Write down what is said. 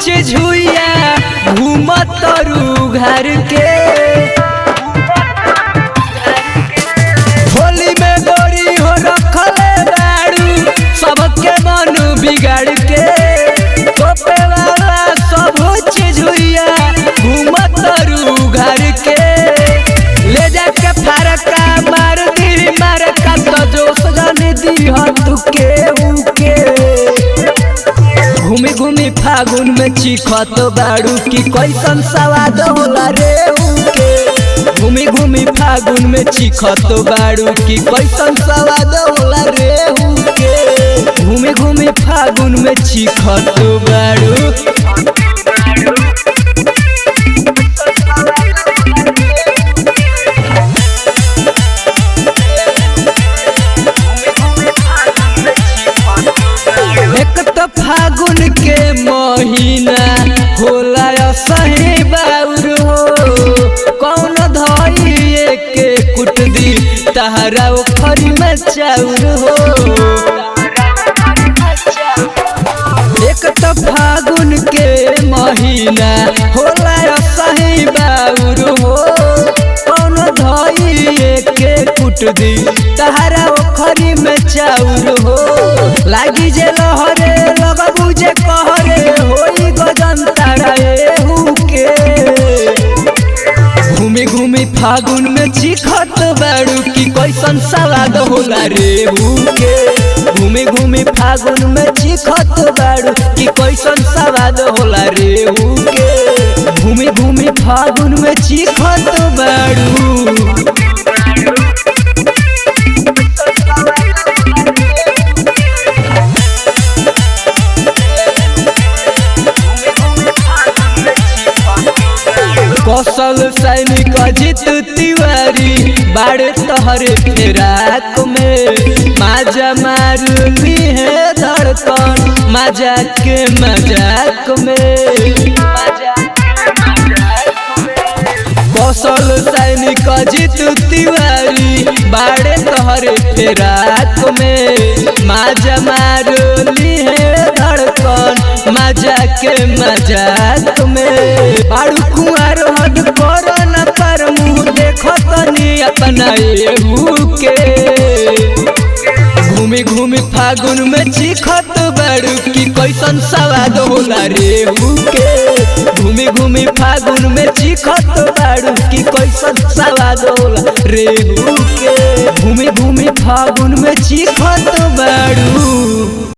झुइया घूमत तरू घर के। होली में गोरी हो रखले दारू सबके मन बिगाड़ के। तोपे वाला सब झुइया घूमत तरू घर के। ले जाके फरका मार दी मारका तो जोश जाने दी तुके उके। घूमी घूमी फागुन में चिखत बाड़ू की कैसन सवाद होला रे उके। घूमी घूमी फागुन में चिखत बाड़ू की कैसन सवाद होला रे उके। घूमी घूमी फागुन में चिखत बाड़ू। फागुन के महीना होला सही बाउर हो। कौन धइए के कुट दी तहरा ओखरी में चाउर हो। एक तो फागुन के महीना होला सही बाउर हो। कौन धइए के कुट दी तहरा ओखरी में चाउर हो। लागी जे लहरे लगबू जे कहरे होई गजन तारा एहू के। घूमी घूमी फागुन में चिखत बाड़ू की कैसन सवाद होला रेहू के। घूमी घूमी फागुन में चिखत बाड़ू की कैसन सवाद होला रेहू के। घूमी घूमी फागुन में चिखत बाड़ू। कौशल सैनिक अजित तिवारी बाड़े तहरे फेराक में। माजा मारली है धड़कन मजाक के मजाक में। कौशल सैनिक अजित तिवारी बाड़े तहरे फेराक में। माजा मारली है धड़कन मजाक के मजाक में। बाड़ू कुआर हद करो न पर मुँह देखो तनी अपना एहू के। घूमी घूमी फागुन में चिखत बाड़ू की कैसन सवाद होला रेहू के। घूमी घूमी फागुन में चिखत बाड़ू की कैसन सवाद होला रेहू के। घूमी घूमी फागुन में चिखत बाड़ू।